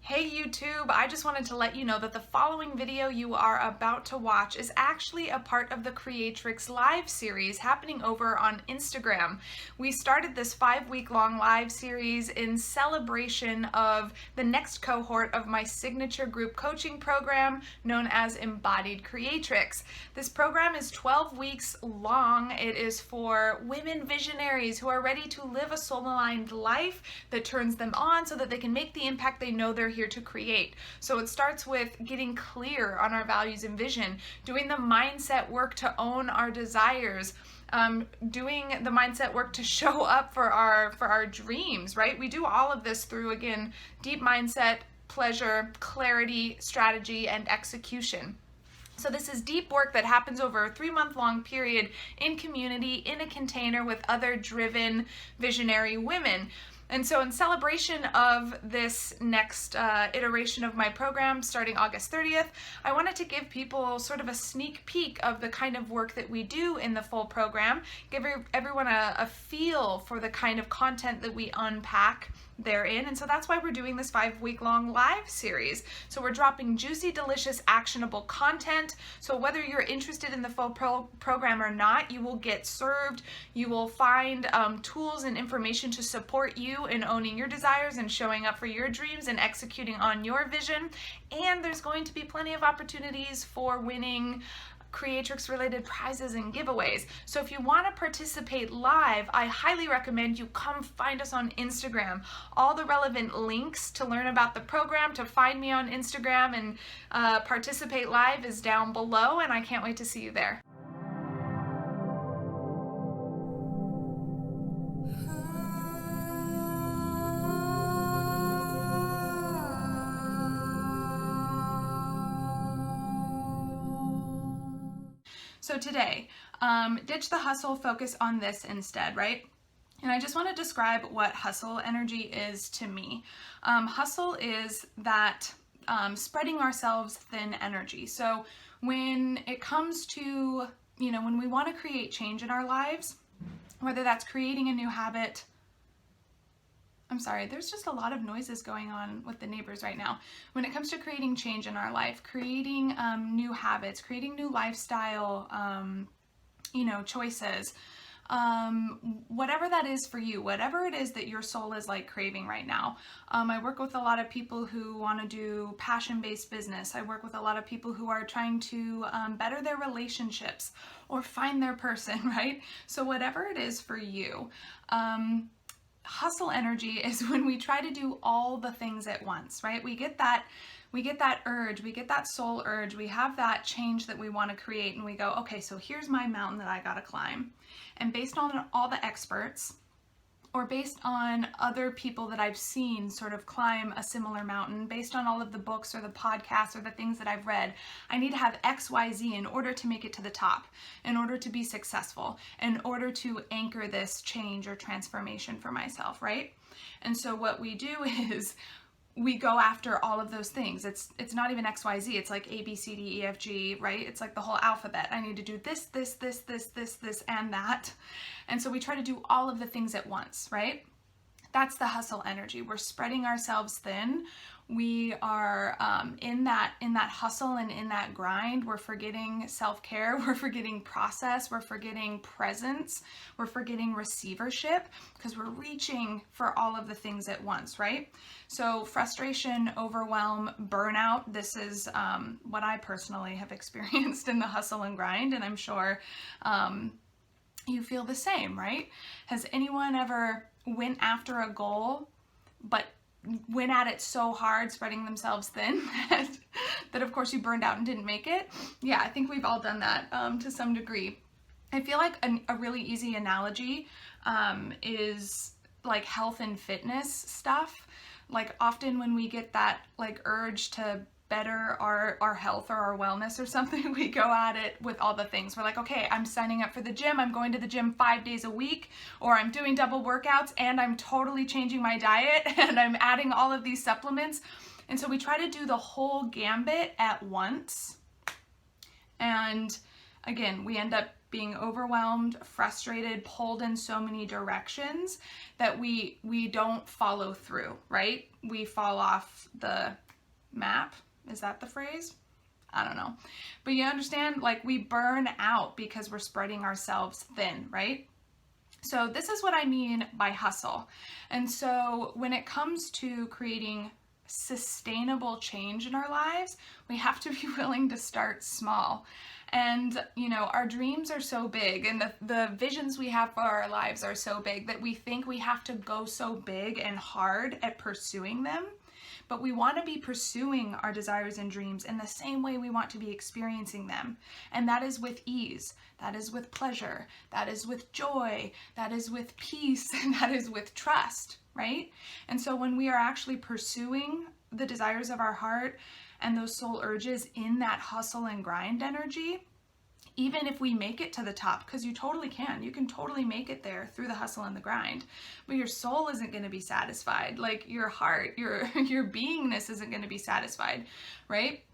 Hey YouTube, I just wanted to let you know that the following video you are about to watch is actually a part of the Creatrix live series happening over on Instagram. We started this 5-week-long live series in celebration of the next cohort of my signature group coaching program known as Embodied Creatrix. This program is 12 weeks long. It is for women visionaries who are ready to live a soul-aligned life that turns them on so that they can make the impact they know they're here to create. So it starts with getting clear on our values and vision, doing the mindset work to own our desires, doing the mindset work to show up for our dreams, right? We do all of this through, again, deep mindset, pleasure, clarity, strategy, and execution. So this is deep work that happens over a 3-month-long period in community, in a container with other driven visionary women. And so in celebration of this next iteration of my program starting August 30th, I wanted to give people sort of a sneak peek of the kind of work that we do in the full program, give everyone a feel for the kind of content that we unpack therein. And so that's why we're doing this 5-week-long live series. So we're dropping juicy, delicious, actionable content. So whether you're interested in the full program or not, you will get served. You will find tools and information to support you in owning your desires and showing up for your dreams and executing on your vision. And there's going to be plenty of opportunities for winning Creatrix related prizes and giveaways. So if you want to participate live, I highly recommend you come find us on Instagram. All the relevant links to learn about the program, to find me on Instagram and participate live is down below, and I can't wait to see you there. So today, ditch the hustle, focus on this instead, right? And I just want to describe what hustle energy is to me. Hustle is that spreading ourselves thin energy. So when it comes to, when we want to create change in our lives, whether that's creating a new habit, I'm sorry, there's just a lot of noises going on with the neighbors right now. When it comes to creating change in our life, creating new habits, creating new lifestyle, choices, whatever that is for you, whatever it is that your soul is like craving right now. I work with a lot of people who want to do passion-based business. I work with a lot of people who are trying to better their relationships or find their person, right? So whatever it is for you, hustle energy is when we try to do all the things at once, right? We get that urge, we get that soul urge, we have that change that we want to create, and we go, okay, so here's my mountain that I gotta climb. And based on all the experts, or based on other people that I've seen sort of climb a similar mountain, based on all of the books or the podcasts or the things that I've read, I need to have X, Y, Z in order to make it to the top, in order to be successful, in order to anchor this change or transformation for myself, right? And so what we do is we go after all of those things. It's not even X, Y, Z. It's like A, B, C, D, E, F, G, right? It's like the whole alphabet. I need to do this, and that. And so we try to do all of the things at once, right? That's the hustle energy. We're spreading ourselves thin. We are in that hustle and in that grind. We're forgetting self-care. We're forgetting process. We're forgetting presence. We're forgetting receivership because we're reaching for all of the things at once, right? So frustration, overwhelm, burnout. This is what I personally have experienced in the hustle and grind, and I'm sure you feel the same, right? Has anyone ever went after a goal but went at it so hard, spreading themselves thin, that of course you burned out and didn't make it? Yeah, I think we've all done that to some degree. I feel like a really easy analogy is like health and fitness stuff. Like often when we get that like urge to better our health or our wellness or something, we go at it with all the things. We're like, okay, I'm signing up for the gym, I'm going to the gym 5 days a week, or I'm doing double workouts and I'm totally changing my diet and I'm adding all of these supplements. And so we try to do the whole gambit at once. And again, we end up being overwhelmed, frustrated, pulled in so many directions that we don't follow through, right? We fall off the map. Is that the phrase? I don't know. But you understand, like, we burn out because we're spreading ourselves thin, right? So this is what I mean by hustle. And so when it comes to creating sustainable change in our lives, we have to be willing to start small. And, you know, our dreams are so big, and the visions we have for our lives are so big that we think we have to go so big and hard at pursuing them. But we want to be pursuing our desires and dreams in the same way we want to be experiencing them. And that is with ease, that is with pleasure, that is with joy, that is with peace, and that is with trust, right? And so when we are actually pursuing the desires of our heart and those soul urges in that hustle and grind energy, even if we make it to the top, because you totally can. You can totally make it there through the hustle and the grind. But your soul isn't going to be satisfied. Like your heart, your beingness isn't going to be satisfied, right?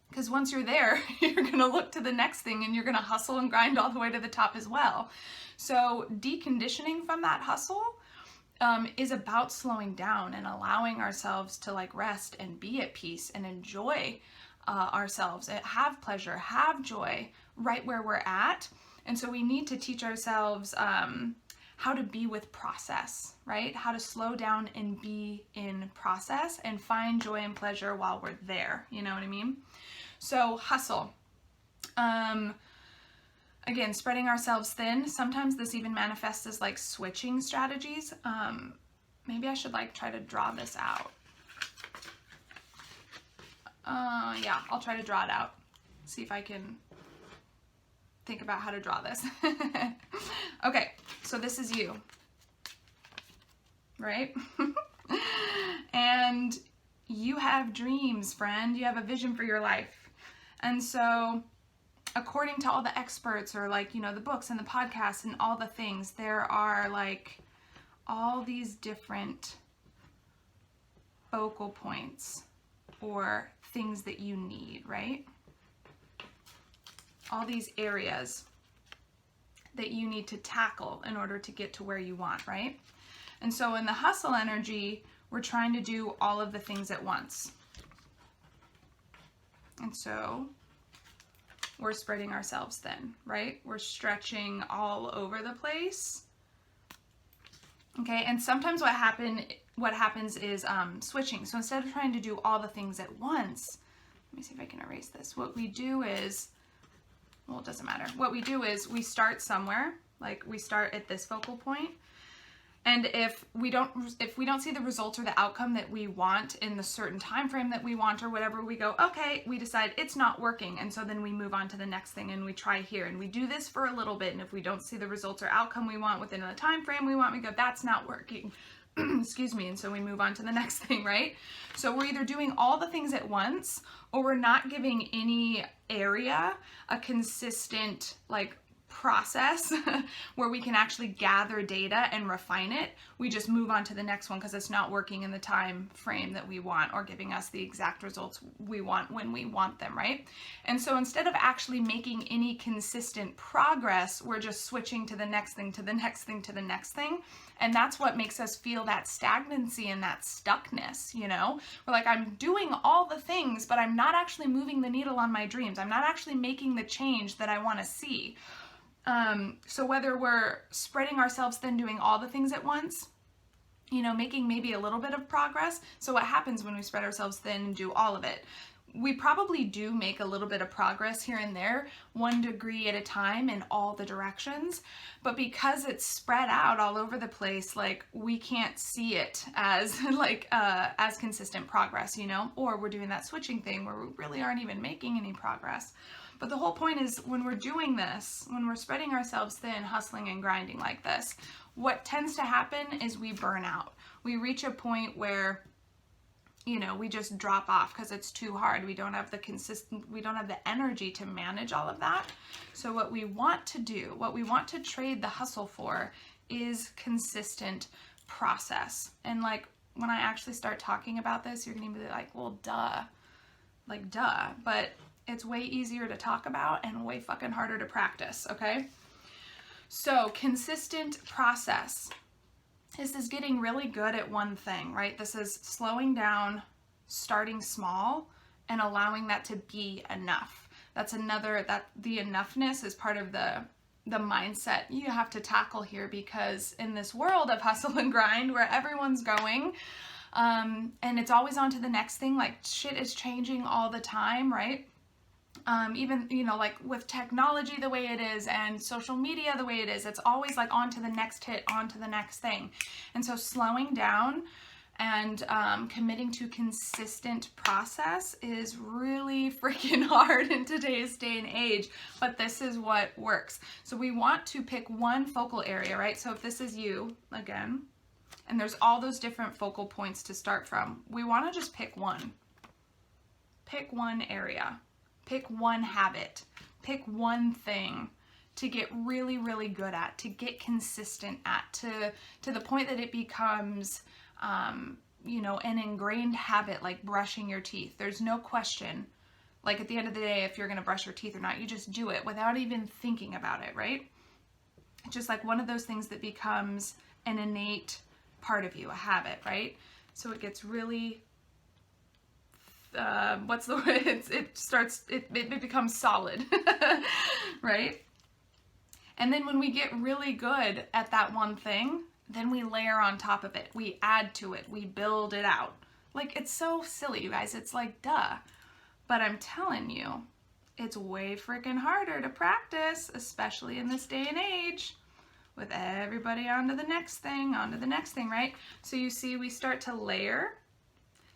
Because once you're there, you're going to look to the next thing and you're going to hustle and grind all the way to the top as well. So deconditioning from that hustle is about slowing down and allowing ourselves to like rest and be at peace and enjoy ourselves, have pleasure, have joy right where we're at. And so we need to teach ourselves how to be with process, right? How to slow down and be in process and find joy and pleasure while we're there. You know what I mean? So hustle. Again, spreading ourselves thin. Sometimes this even manifests as like switching strategies. Maybe I should like try to draw this out. Yeah, I'll try to draw it out. See if I can think about how to draw this. Okay, so this is you, right? And you have dreams, friend. You have a vision for your life. And so according to all the experts or like, you know, the books and the podcasts and all the things, there are like all these different focal points or things that you need, right? All these areas that you need to tackle in order to get to where you want, right? And so in the hustle energy, we're trying to do all of the things at once. And so we're spreading ourselves thin, right? We're stretching all over the place. Okay, and sometimes what happens is switching. So instead of trying to do all the things at once, let me see if I can erase this. What we do is, well, it doesn't matter. What we do is we start somewhere, like we start at this focal point, and if we don't see the results or the outcome that we want in the certain time frame that we want or whatever, we go, okay, we decide it's not working, and so then we move on to the next thing and we try here and we do this for a little bit, and if we don't see the results or outcome we want within the time frame we want, we go, that's not working. Excuse me, and so we move on to the next thing, right? So we're either doing all the things at once or we're not giving any area a consistent like process where we can actually gather data and refine it. We just move on to the next one because it's not working in the time frame that we want or giving us the exact results we want when we want them, right? And so instead of actually making any consistent progress, we're just switching to the next thing, to the next thing, to the next thing. And that's what makes us feel that stagnancy and that stuckness, you know? We're like, I'm doing all the things, but I'm not actually moving the needle on my dreams. I'm not actually making the change that I want to see. So whether we're spreading ourselves thin, doing all the things at once, you know, making maybe a little bit of progress. So what happens when we spread ourselves thin and do all of it? We probably do make a little bit of progress here and there, 1 degree at a time in all the directions. But because it's spread out all over the place, like we can't see it as like as consistent progress, you know, or we're doing that switching thing where we really aren't even making any progress. But the whole point is when we're doing this, when we're spreading ourselves thin, hustling and grinding like this, what tends to happen is we burn out. We reach a point where, you know, we just drop off because it's too hard. We don't have the energy to manage all of that. So what we want to do, what we want to trade the hustle for is consistent process. And like when I actually start talking about this, you're going to be like, well, duh. Like, duh. But it's way easier to talk about and way fucking harder to practice, okay? So consistent process. This is getting really good at one thing, right? This is slowing down, starting small, and allowing that to be enough. That's another, that the enoughness is part of the mindset you have to tackle here, because in this world of hustle and grind where everyone's going, and it's always on to the next thing, like shit is changing all the time, right? Even, you know, like with technology the way it is and social media the way it is, it's always like on to the next hit, on to the next thing. And so slowing down and committing to consistent process is really freaking hard in today's day and age, but this is what works. So we want to pick one focal area, right? So if this is you, again, and there's all those different focal points to start from, we want to just pick one. Pick one area. Pick one habit, pick one thing to get really, really good at, to get consistent at, to the point that it becomes, you know, an ingrained habit, like brushing your teeth. There's no question, like at the end of the day, if you're going to brush your teeth or not, you just do it without even thinking about it, right? Just like one of those things that becomes an innate part of you, a habit, right? So it gets really, what's the word? It becomes solid, right? And then when we get really good at that one thing, then we layer on top of it. We add to it. We build it out. Like, it's so silly, you guys. It's like, duh. But I'm telling you, it's way freaking harder to practice, especially in this day and age, with everybody on to the next thing, right? So you see, we start to layer.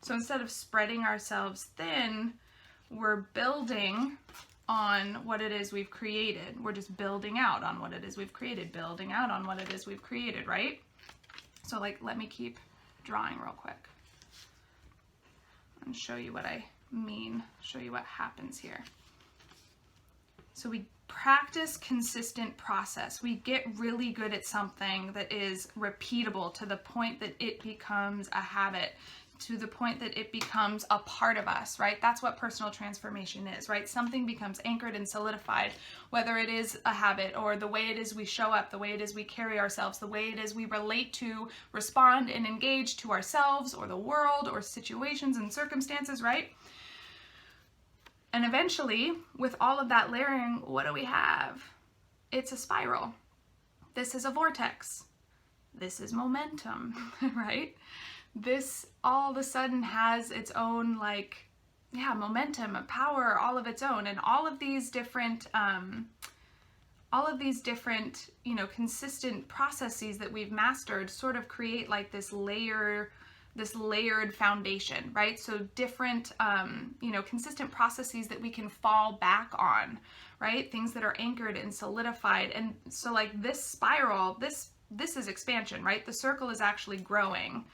So instead of spreading ourselves thin, we're building on what it is we've created. We're just building out on what it is we've created, building out on what it is we've created, right? So like, let me keep drawing real quick and show you what I mean, show you what happens here. So we practice consistent process. We get really good at something that is repeatable to the point that it becomes a habit, to the point that it becomes a part of us, right? That's what personal transformation is, right? Something becomes anchored and solidified, whether it is a habit or the way it is we show up, the way it is we carry ourselves, the way it is we relate to, respond, and engage to ourselves or the world or situations and circumstances, right? And eventually, with all of that layering, what do we have? It's a spiral. This is a vortex. This is momentum, right? This all of a sudden has its own, like, yeah, momentum, a power, all of its own. And all of these different, you know, consistent processes that we've mastered sort of create like this layered foundation, right? So different, you know, consistent processes that we can fall back on, right? Things that are anchored and solidified. And so like this spiral, this is expansion, right? The circle is actually growing.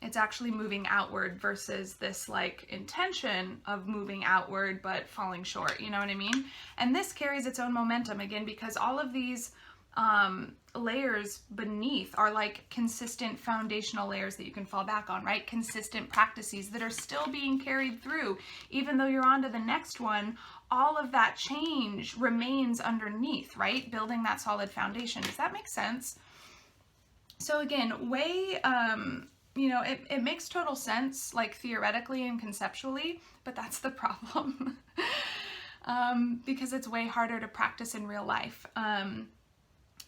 It's actually moving outward versus this like intention of moving outward but falling short, you know what I mean? And this carries its own momentum again, because all of these layers beneath are like consistent foundational layers that you can fall back on, right? Consistent practices that are still being carried through. Even though you're on to the next one, all of that change remains underneath, right? Building that solid foundation. Does that make sense? So again, you know, it makes total sense, like theoretically and conceptually, but that's the problem. Because it's way harder to practice in real life.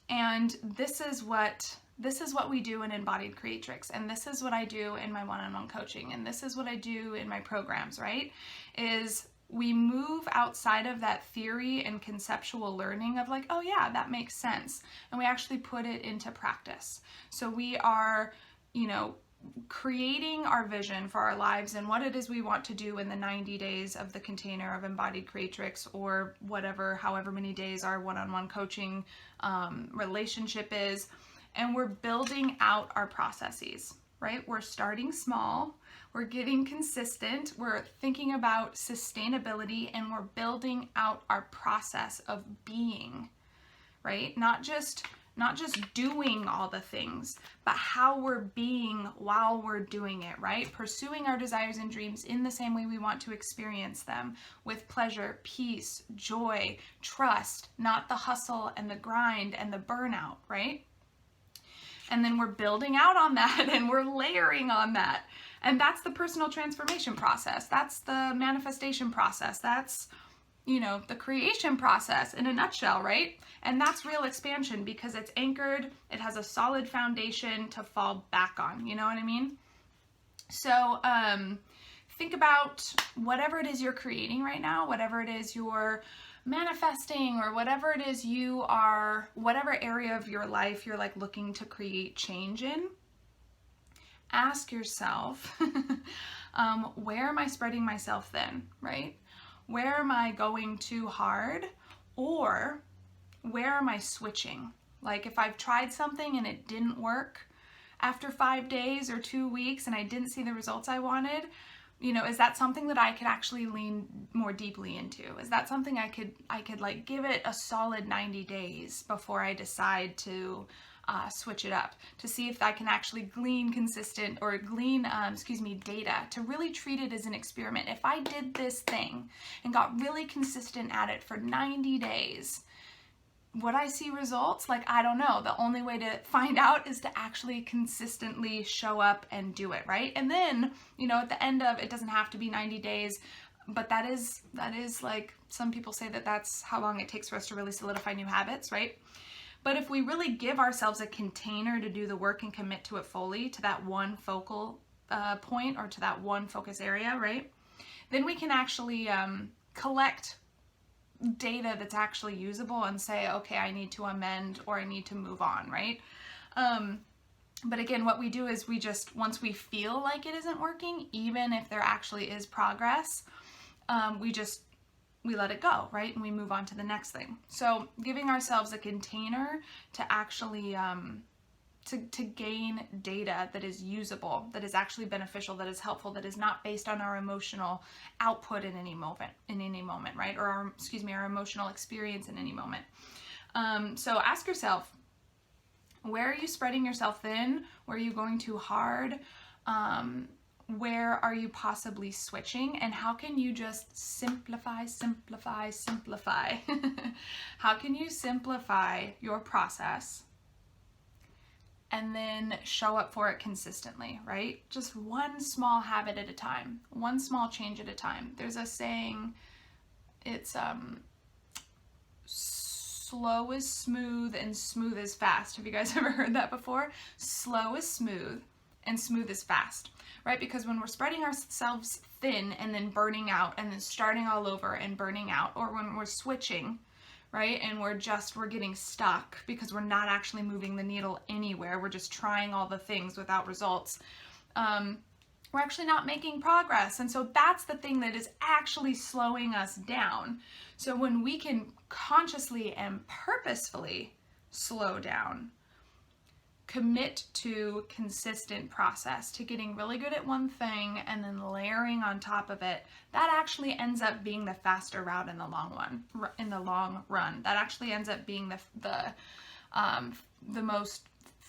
And this is what we do in Embodied Creatrix, and this is what I do in my one-on-one coaching, and this is what I do in my programs, right? Is we move outside of that theory and conceptual learning of like, oh yeah, that makes sense, and we actually put it into practice. So we are, you know, creating our vision for our lives and what it is we want to do in the 90 days of the container of Embodied Creatrix, or whatever, however many days our one-on-one coaching relationship is. And we're building out our processes, right? We're starting small, we're getting consistent, we're thinking about sustainability, and we're building out our process of being, right? Not just not just doing all the things, but how we're being while we're doing it, right? Pursuing our desires and dreams in the same way we want to experience them, with pleasure, peace, joy, trust, not the hustle and the grind and the burnout, right? And then we're building out on that and we're layering on that. And that's the personal transformation process. That's the manifestation process. That's, the creation process in a nutshell, right? And that's real expansion because it's anchored, it has a solid foundation to fall back on, you know what I mean? So think about whatever it is you're creating right now, whatever it is you're manifesting, or whatever it is whatever area of your life you're like looking to create change in. Ask yourself, where am I spreading myself thin, right? Where am I going too hard? Or where am I switching? Like if I've tried something and it didn't work after 5 days or 2 weeks and I didn't see the results I wanted, is that something that I could actually lean more deeply into? Is that something I could like give it a solid 90 days before I decide to switch it up, to see if I can actually glean data, to really treat it as an experiment. If I did this thing and got really consistent at it for 90 days, would I see results? Like, I don't know. The only way to find out is to actually consistently show up and do it, right? And then, at the end of, it doesn't have to be 90 days, but that is like, some people say that that's how long it takes for us to really solidify new habits, right? But if we really give ourselves a container to do the work and commit to it fully, to that one focal point or to that one focus area, right? Then we can actually collect data that's actually usable and say, okay, I need to amend or I need to move on, right? But again, what we do is once we feel like it isn't working, even if there actually is progress, we let it go, right? And we move on to the next thing. So giving ourselves a container to actually, to gain data that is usable, that is actually beneficial, that is helpful, that is not based on our emotional output in any moment, right? Or our emotional experience in any moment. So ask yourself, where are you spreading yourself thin? Where are you going too hard? Where are you possibly switching? And how can you just simplify? How can you simplify your process and then show up for it consistently, right? Just one small habit at a time, one small change at a time. There's a saying, it's slow is smooth and smooth is fast. Have you guys ever heard that before? Slow is smooth and smooth is fast, right? Because when we're spreading ourselves thin and then burning out and then starting all over and burning out, or when we're switching, right? And we're getting stuck because we're not actually moving the needle anywhere. We're just trying all the things without results. We're actually not making progress. And so that's the thing that is actually slowing us down. So when we can consciously and purposefully slow down, commit to consistent process, to getting really good at one thing and then layering on top of it, that actually ends up being the faster route in the long run. That actually ends up being the most,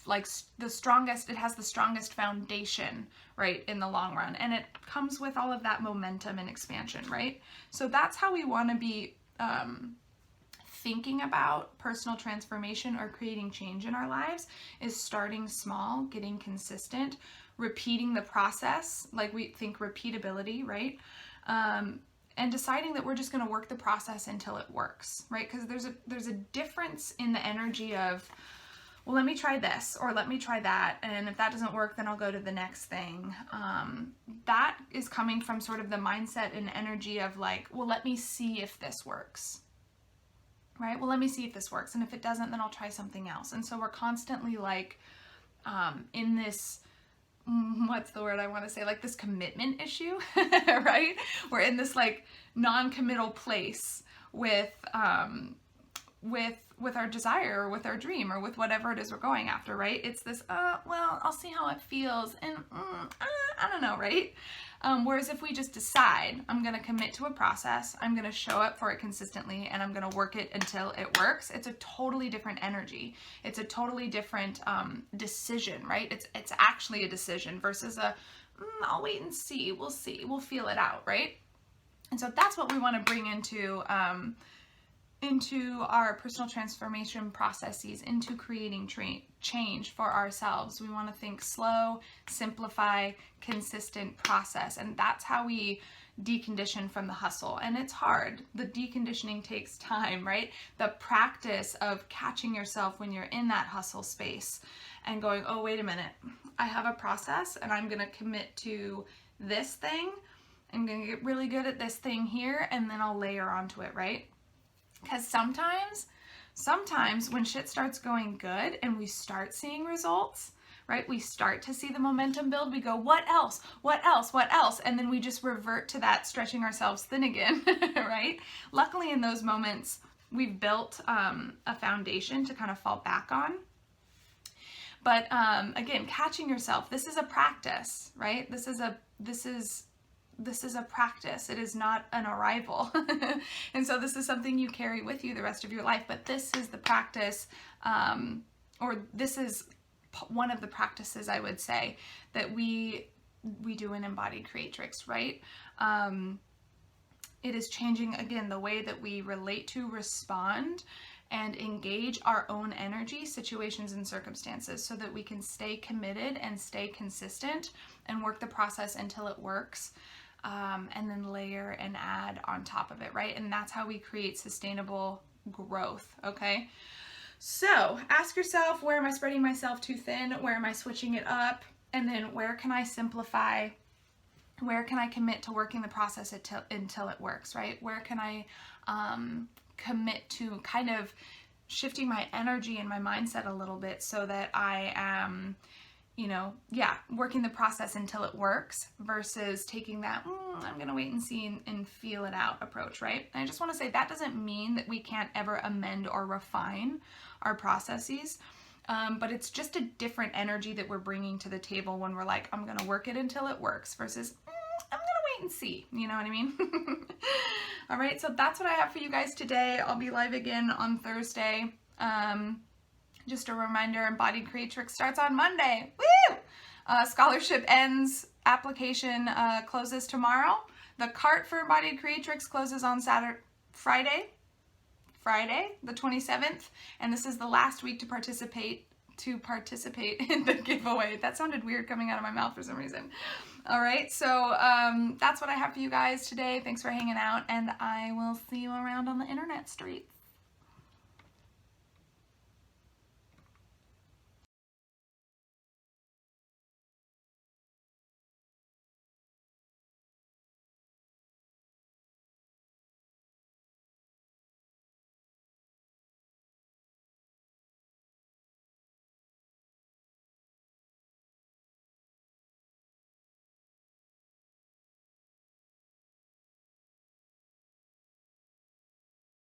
like, the strongest, it has the strongest foundation, right, in the long run. And it comes with all of that momentum and expansion, right? So that's how we want to be thinking about personal transformation or creating change in our lives, is starting small, getting consistent, repeating the process, like we think repeatability, right? And deciding that we're just going to work the process until it works, right? Because there's a difference in the energy of, well, let me try this or let me try that, and if that doesn't work, then I'll go to the next thing. That is coming from sort of the mindset and energy of like, well, let me see if this works. Right? Well, let me see if this works. And if it doesn't, then I'll try something else. And so we're constantly like in this, what's the word I want to say? Like this commitment issue, right? We're in this like non-committal place with our desire or with our dream or with whatever it is we're going after, right? It's this, well, I'll see how it feels, and I don't know, right? Whereas if we just decide, I'm going to commit to a process, I'm going to show up for it consistently, and I'm going to work it until it works, it's a totally different energy. It's a totally different decision, right? It's actually a decision versus a, I'll wait and see, we'll feel it out, right? And so that's what we want to bring into our personal transformation processes, into creating change for ourselves. We want to think slow, simplify, consistent process. And that's how we decondition from the hustle. And it's hard. The deconditioning takes time, right? The practice of catching yourself when you're in that hustle space and going, oh, wait a minute, I have a process and I'm going to commit to this thing. I'm going to get really good at this thing here, and then I'll layer onto it, right? Because sometimes when shit starts going good and we start seeing results, right? We start to see the momentum build. We go, what else? What else? What else? And then we just revert to that stretching ourselves thin again, right? Luckily in those moments, we've built a foundation to kind of fall back on. But again, catching yourself, this is a practice, right? This is a practice. It is not an arrival. And so this is something you carry with you the rest of your life, but this is the practice, or this is one of the practices, I would say, that we do in Embodied Creatrix, right? It is changing, again, the way that we relate to, respond, and engage our own energy, situations, and circumstances so that we can stay committed and stay consistent and work the process until it works. And then layer and add on top of it, right? And that's how we create sustainable growth, okay? So ask yourself, where am I spreading myself too thin? Where am I switching it up? And then where can I simplify? Where can I commit to working the process until it works, right? Where can I commit to kind of shifting my energy and my mindset a little bit so that I am, working the process until it works versus taking that, I'm going to wait and see and feel it out approach, right? And I just want to say that doesn't mean that we can't ever amend or refine our processes, but it's just a different energy that we're bringing to the table when we're like, I'm going to work it until it works versus I'm going to wait and see, you know what I mean? All right, so that's what I have for you guys today. I'll be live again on Thursday. Just a reminder, Embodied Creatrix starts on Monday. Woo! Scholarship ends, application closes tomorrow. The cart for Embodied Creatrix closes on Friday, the 27th, and this is the last week to participate in the giveaway. That sounded weird coming out of my mouth for some reason. All right, so that's what I have for you guys today. Thanks for hanging out, and I will see you around on the internet streets.